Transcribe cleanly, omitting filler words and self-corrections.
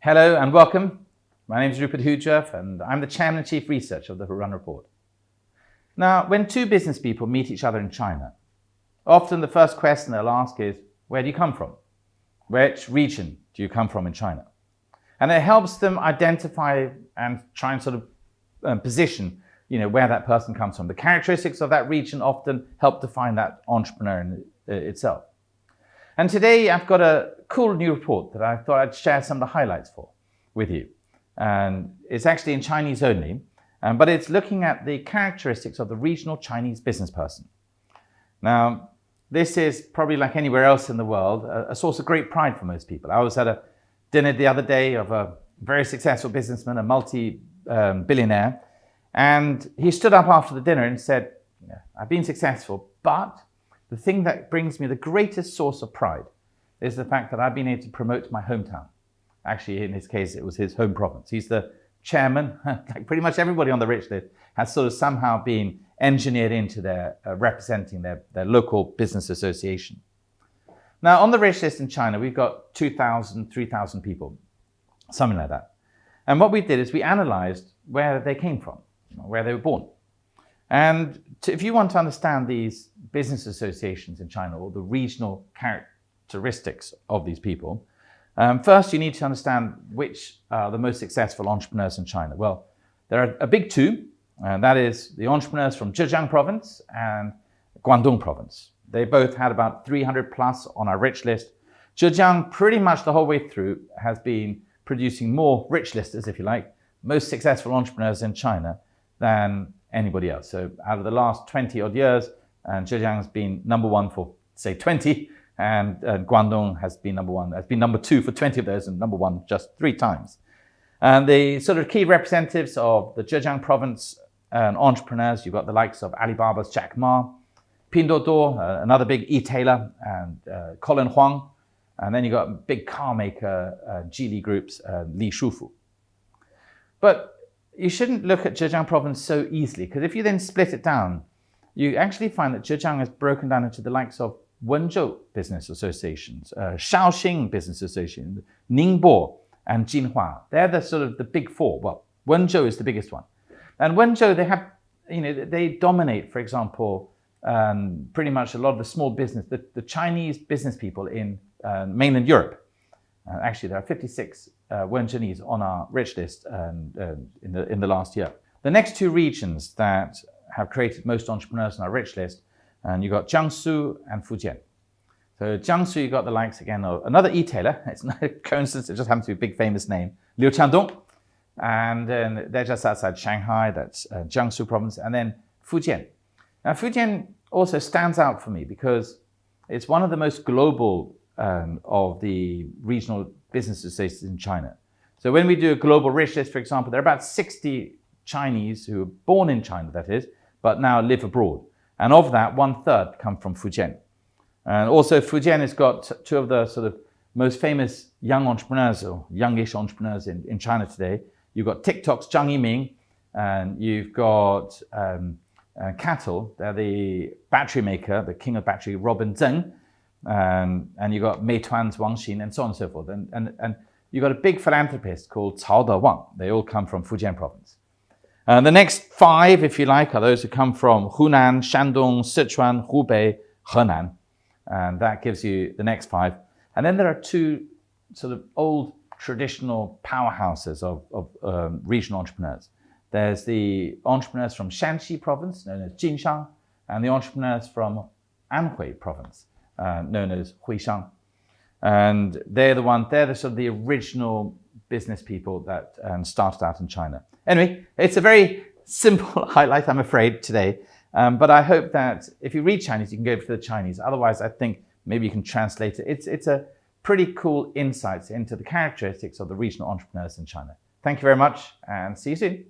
Hello and welcome. My name is Rupert Hoodruff and I'm the Chairman and Chief Researcher of the Hurun Report. Now, when two business people meet each other in China, often the first question they'll ask is, where do you come from? Which region do you come from in China? And it helps them identify and try and sort of position where that person comes from. The characteristics of that region often help define that entrepreneur itself. And today I've got a cool new report that I thought I'd share some of the highlights with you. And it's actually in Chinese only, but it's looking at the characteristics of the regional Chinese business person. Now, this is probably like anywhere else in the world, a source of great pride for most people. I was at a dinner the other day of a very successful businessman, a multi-billionaire, and he stood up after the dinner and said, I've been successful, but the thing that brings me the greatest source of pride is the fact that I've been able to promote my hometown. Actually, in his case, it was his home province. He's the chairman, like pretty much everybody on the rich list has sort of somehow been engineered into their representing their local business association. Now, on the rich list in China, we've got 2,000, 3,000 people, something like that. And what we did is we analyzed where they came from, where they were born. And if you want to understand these business associations in China or the regional characteristics of these people, first you need to understand which are the most successful entrepreneurs in China. Well, there are a big two, and that is the entrepreneurs from Zhejiang province and Guangdong province. They both had about 300 plus on our rich list. Zhejiang pretty much the whole way through has been producing more rich listers, if you like, most successful entrepreneurs in China than anybody else. So out of the last 20 odd years, and Zhejiang has been number one for say 20, and Guangdong has been number two for 20 of those, and number one just 3 times. And the sort of key representatives of the Zhejiang province and entrepreneurs, you've got the likes of Alibaba's Jack Ma, Pinduoduo, another big e-tailer, and Colin Huang, and then you've got big car maker, Geely Group's Li Shufu. But you shouldn't look at Zhejiang province so easily, because if you then split it down, you actually find that Zhejiang is broken down into the likes of Wenzhou business associations, Shaoxing business association, Ningbo and Jinhua. They're the sort of the big four. Well, Wenzhou is the biggest one. And Wenzhou, they dominate, for example, pretty much a lot of the small business, the Chinese business people in mainland Europe. Actually, there are 56 Wenzhounese on our rich list in the last year. The next two regions that have created most entrepreneurs on our rich list, and you've got Jiangsu and Fujian. So Jiangsu, you've got the likes again of another e-tailer. It's not a coincidence, it just happens to be a big famous name, Liu Qiangdong. And then they're just outside Shanghai, that's Jiangsu province, and then Fujian. Now Fujian also stands out for me because it's one of the most global of the regional business associations in China. So when we do a global rich list, for example, there are about 60 Chinese who were born in China, that is, but now live abroad. And of that, 1/3 come from Fujian. And also Fujian has got 2 of the sort of most famous young entrepreneurs or youngish entrepreneurs in China today. You've got TikTok's Zhang Yiming, and you've got Cattle, they're the battery maker, the king of battery, Robin Zeng, and you've got Meituan's Wang Xin, and so on and so forth. And you've got a big philanthropist called Cao De-Wang. They all come from Fujian province. The next 5, if you like, are those who come from Hunan, Shandong, Sichuan, Hubei, Henan. And that gives you the next 5. And then there are 2 sort of old traditional powerhouses of regional entrepreneurs. There's the entrepreneurs from Shanxi province, known as Jinshan, and the entrepreneurs from Anhui province, known as Huishan. And they're the sort of the original business people that started out in China. Anyway, it's a very simple highlight, I'm afraid, today. But I hope that if you read Chinese, you can go to the Chinese. Otherwise, I think maybe you can translate it. It's a pretty cool insights into the characteristics of the regional entrepreneurs in China. Thank you very much, and see you soon.